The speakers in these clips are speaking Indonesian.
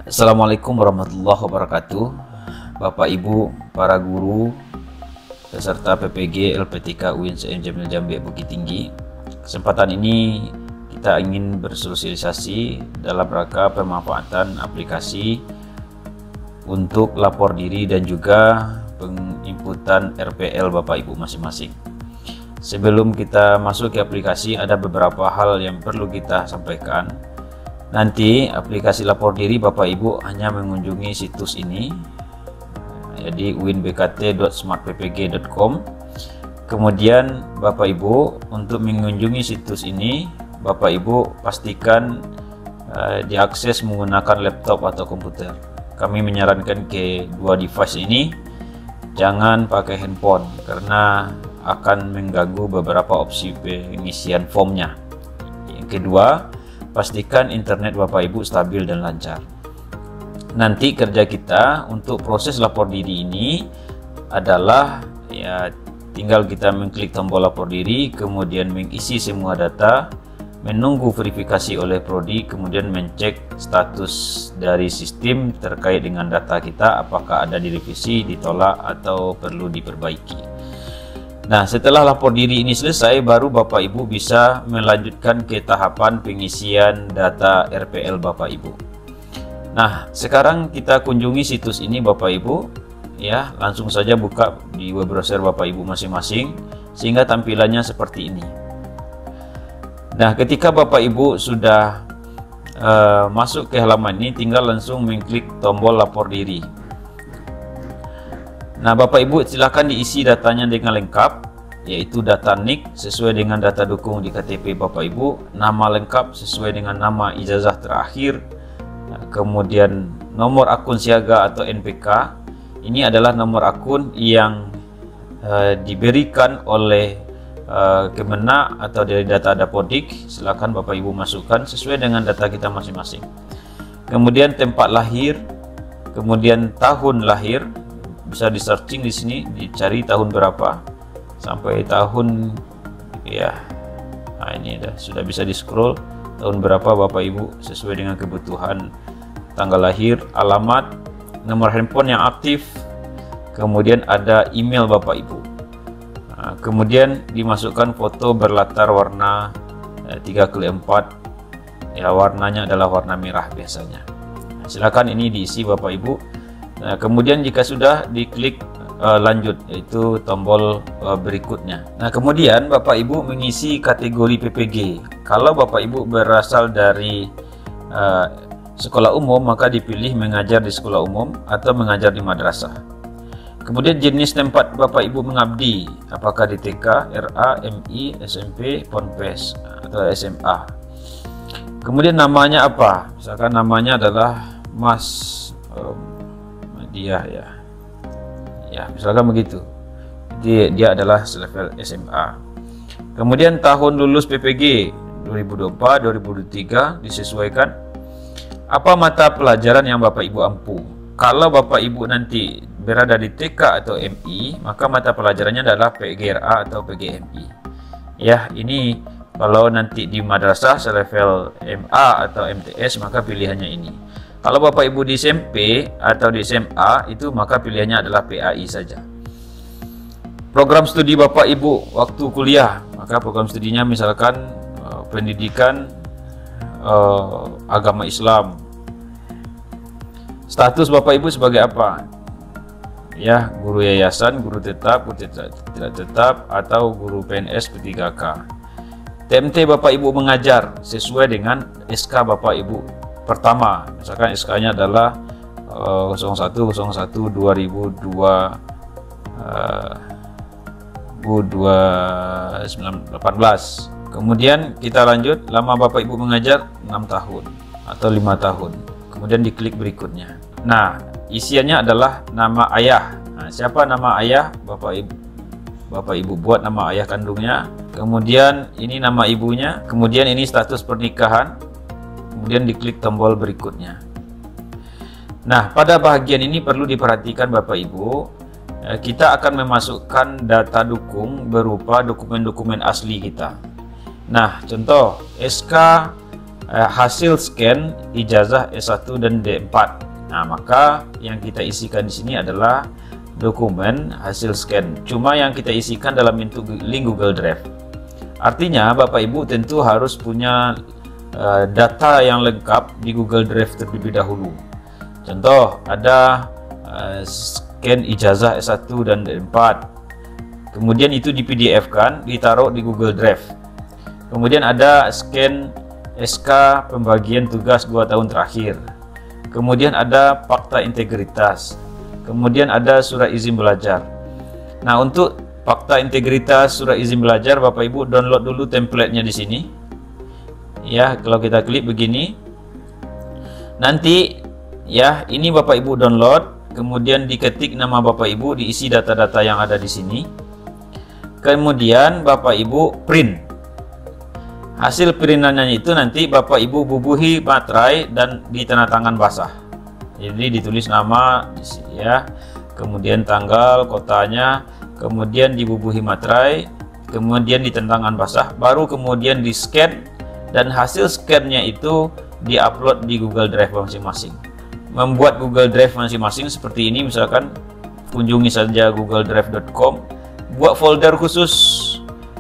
Assalamualaikum warahmatullahi wabarakatuh. Bapak Ibu, para guru, peserta PPG LPTK UIN SEM Jamil Jambi Bukit Tinggi. Kesempatan ini kita ingin bersosialisasi dalam rangka pemanfaatan aplikasi untuk lapor diri dan juga penginputan RPL Bapak Ibu masing-masing. Sebelum kita masuk ke aplikasi, ada beberapa hal yang perlu kita sampaikan. Nanti aplikasi lapor diri Bapak Ibu hanya mengunjungi situs ini, jadi uinbkt.smartppg.com. Kemudian Bapak Ibu untuk mengunjungi situs ini, Bapak Ibu pastikan diakses menggunakan laptop atau komputer. Kami menyarankan ke dua device ini, jangan pakai handphone karena akan mengganggu beberapa opsi pengisian formnya. Yang kedua, pastikan internet Bapak Ibu stabil dan lancar. Nanti kerja kita untuk proses lapor diri ini adalah tinggal kita mengklik tombol lapor diri, kemudian mengisi semua data, menunggu verifikasi oleh prodi, kemudian mencek status dari sistem terkait dengan data kita, apakah ada direvisi, ditolak atau perlu diperbaiki. Nah, setelah lapor diri ini selesai, baru Bapak Ibu bisa melanjutkan ke tahapan pengisian data RPL Bapak Ibu. Nah, sekarang kita kunjungi situs ini Bapak Ibu, ya, langsung saja buka di web browser Bapak Ibu masing-masing sehingga tampilannya seperti ini. Nah, ketika Bapak Ibu sudah masuk ke halaman ini, tinggal langsung mengklik tombol lapor diri. Nah, Bapak Ibu silakan diisi datanya dengan lengkap, yaitu data NIK sesuai dengan data dukung di KTP Bapak Ibu, nama lengkap sesuai dengan nama ijazah terakhir, kemudian nomor akun siaga atau NPK. Ini adalah nomor akun yang diberikan oleh Kemenak atau dari data Dapodik. Silakan Bapak Ibu masukkan sesuai dengan data kita masing-masing. Kemudian tempat lahir, kemudian tahun lahir. Bisa di searching di sini, dicari tahun berapa sampai tahun, ya. Nah, ini sudah bisa di scroll tahun berapa Bapak Ibu sesuai dengan kebutuhan, tanggal lahir, alamat, nomor handphone yang aktif, kemudian ada email Bapak Ibu. Nah, kemudian dimasukkan foto berlatar warna 3x4, ya, warnanya adalah warna merah biasanya. Nah, silakan ini diisi Bapak Ibu. Nah, kemudian jika sudah, diklik lanjut, yaitu tombol berikutnya. Nah, kemudian Bapak Ibu mengisi kategori PPG. Kalau Bapak Ibu berasal dari sekolah umum, maka dipilih mengajar di sekolah umum atau mengajar di madrasah. Kemudian jenis tempat Bapak Ibu mengabdi, apakah di TK, RA, MI, SMP, Ponpes atau SMA. Kemudian namanya apa? Misalkan namanya adalah Mas dia, ya, misalkan begitu. Dia adalah selevel SMA. Kemudian tahun lulus PPG 2024, 2023 disesuaikan. Apa mata pelajaran yang Bapak Ibu ampu? Kalau Bapak Ibu nanti berada di TK atau MI, maka mata pelajarannya adalah PGRA atau PGMI. Ya, ini kalau nanti di madrasah selevel MA atau MTS, maka pilihannya ini. Kalau Bapak Ibu di SMP atau di SMA, itu maka pilihannya adalah PAI saja. Program studi Bapak Ibu waktu kuliah, maka program studinya misalkan pendidikan agama Islam. Status Bapak Ibu sebagai apa? Ya, guru yayasan, guru tetap, guru tidak tetap, atau guru PNS P3K. TMT Bapak Ibu mengajar sesuai dengan SK Bapak Ibu pertama. Misalkan SK-nya adalah 01/01/2018. Kemudian kita lanjut, lama Bapak Ibu mengajar 6 tahun atau 5 tahun. Kemudian diklik berikutnya. Nah, isiannya adalah nama ayah. Nah, siapa nama ayah Bapak Ibu buat nama ayah kandungnya. Kemudian ini nama ibunya. Kemudian ini status pernikahan. Kemudian diklik tombol berikutnya. Nah, pada bagian ini perlu diperhatikan Bapak Ibu, kita akan memasukkan data dukung berupa dokumen-dokumen asli kita. Nah, contoh SK hasil scan ijazah S1 dan D4. Nah, maka yang kita isikan di sini adalah dokumen hasil scan. Cuma yang kita isikan dalam bentuk link Google Drive. Artinya Bapak Ibu tentu harus punya data yang lengkap di Google Drive terlebih dahulu. Contoh, ada scan ijazah S1 dan D4. Kemudian itu di PDF kan, ditaruh di Google Drive. Kemudian ada scan SK pembagian tugas 2 tahun terakhir. Kemudian ada fakta integritas. Kemudian ada surat izin belajar. Nah, untuk fakta integritas surat izin belajar, Bapak Ibu download dulu template-nya di sini. Ya, kalau kita klik begini. Nanti ya, ini Bapak Ibu download, kemudian diketik nama Bapak Ibu, diisi data-data yang ada di sini. Kemudian Bapak Ibu print. Hasil printannya itu nanti Bapak Ibu bubuhi materai dan ditandatangan basah. Jadi ditulis nama ya, kemudian tanggal, kotanya, kemudian dibubuhi materai, kemudian ditandatangan basah, baru kemudian di scan dan hasil scan-nya itu diupload di Google Drive masing-masing. Membuat Google Drive masing-masing seperti ini, misalkan kunjungi saja googledrive.com, buat folder khusus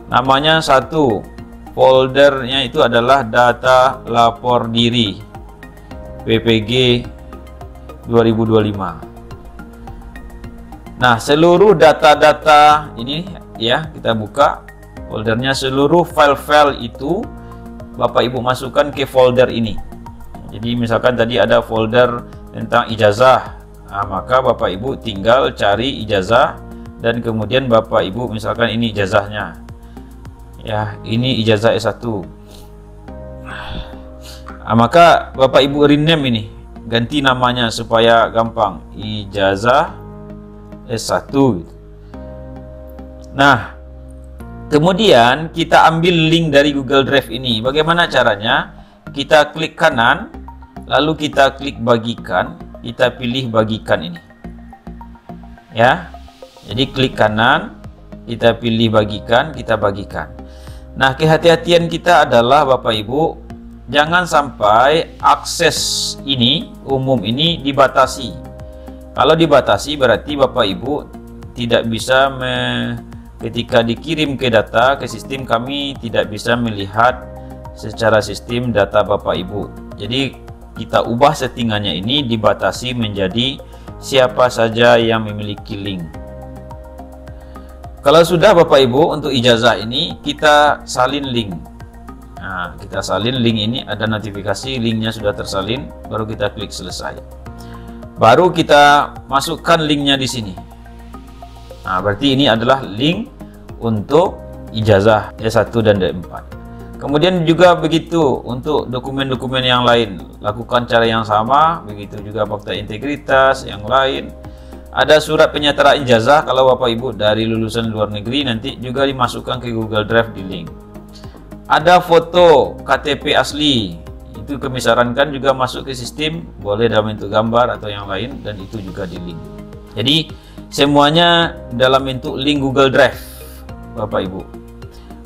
namanya satu. Foldernya itu adalah data lapor diri PPG 2025. Nah, seluruh data-data ini ya, kita buka foldernya, seluruh file-file itu Bapak Ibu masukkan ke folder ini. Jadi misalkan tadi ada folder tentang ijazah, nah, maka Bapak Ibu tinggal cari ijazah dan kemudian Bapak Ibu misalkan ini ijazahnya. Ya, ini ijazah S1. Nah, maka Bapak Ibu rename ini, ganti namanya supaya gampang, ijazah S1. Nah, kemudian kita ambil link dari Google Drive ini. Bagaimana caranya? Kita klik kanan, lalu kita klik bagikan, kita pilih bagikan ini. Ya. Jadi klik kanan, kita pilih bagikan, kita bagikan. Nah, kehati-hatian kita adalah Bapak Ibu, jangan sampai akses ini, umum ini dibatasi. Kalau dibatasi berarti Bapak Ibu tidak bisa ketika dikirim ke data ke sistem, kami tidak bisa melihat secara sistem data Bapak Ibu. Jadi kita ubah settingannya ini, dibatasi menjadi siapa saja yang memiliki link. Kalau sudah Bapak Ibu, untuk ijazah ini kita salin link. Nah, kita salin link ini, ada notifikasi linknya sudah tersalin, baru kita klik selesai. Baru kita masukkan linknya di sini. Nah, berarti ini adalah link untuk ijazah S1 dan D4. Kemudian juga begitu untuk dokumen-dokumen yang lain, lakukan cara yang sama, begitu juga fakta integritas yang lain. Ada surat penyertaan ijazah kalau Bapak Ibu dari lulusan luar negeri, nanti juga dimasukkan ke Google Drive di link. Ada foto KTP asli, itu kami sarankan juga masuk ke sistem, boleh dalam bentuk gambar atau yang lain, dan itu juga di link. Jadi semuanya dalam bentuk link Google Drive Bapak Ibu.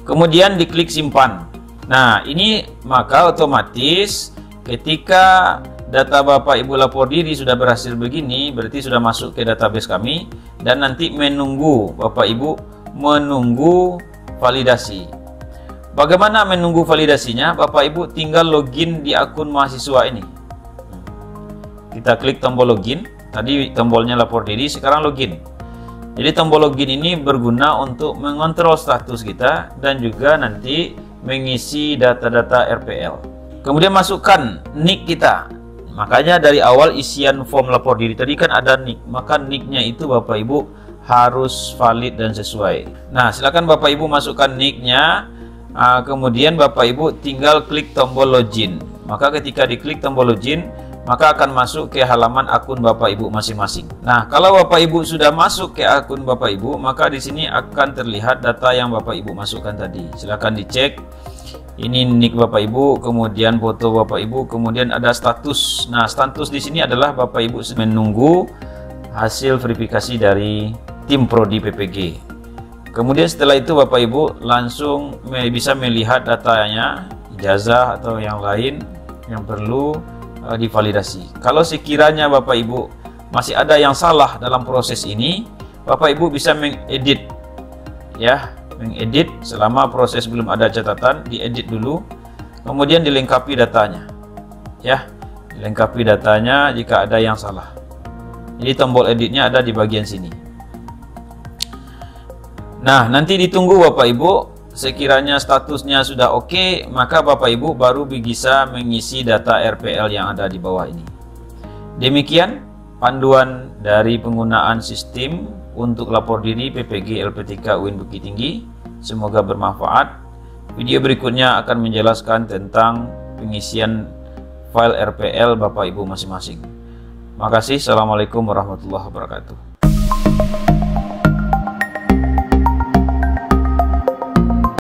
Kemudian diklik simpan. Nah, ini maka otomatis ketika data Bapak Ibu lapor diri sudah berhasil begini, berarti sudah masuk ke database kami, dan nanti menunggu Bapak Ibu menunggu validasi. Bagaimana menunggu validasinya? Bapak Ibu tinggal login di akun mahasiswa ini. Kita klik tombol login. Tadi tombolnya lapor diri, sekarang login. Jadi tombol login ini berguna untuk mengontrol status kita dan juga nanti mengisi data-data RPL. Kemudian masukkan nick kita. Makanya dari awal isian form lapor diri tadi kan ada nick, maka nicknya itu Bapak Ibu harus valid dan sesuai. Nah, silakan Bapak Ibu masukkan nicknya. Kemudian Bapak Ibu tinggal klik tombol login. Maka ketika diklik tombol login, maka akan masuk ke halaman akun Bapak Ibu masing-masing. Nah, kalau Bapak Ibu sudah masuk ke akun Bapak Ibu, maka di sini akan terlihat data yang Bapak Ibu masukkan tadi. Silakan dicek. Ini nick Bapak Ibu, kemudian foto Bapak Ibu, kemudian ada status. Nah, status di sini adalah Bapak Ibu menunggu hasil verifikasi dari tim Prodi PPG. Kemudian setelah itu Bapak Ibu langsung bisa melihat datanya, ijazah atau yang lain yang perlu divalidasi. Kalau sekiranya Bapak Ibu masih ada yang salah dalam proses ini, Bapak Ibu bisa mengedit, ya, mengedit selama proses belum ada catatan, diedit dulu, kemudian dilengkapi datanya, ya, dilengkapi datanya jika ada yang salah. Jadi tombol editnya ada di bagian sini. Nah, nanti ditunggu Bapak Ibu, sekiranya statusnya sudah oke, maka Bapak Ibu baru bisa mengisi data RPL yang ada di bawah ini. Demikian panduan dari penggunaan sistem untuk lapor diri PPG LPTK UIN Bukit Tinggi. Semoga bermanfaat. Video berikutnya akan menjelaskan tentang pengisian file RPL Bapak Ibu masing-masing. Makasih. Assalamualaikum warahmatullahi wabarakatuh.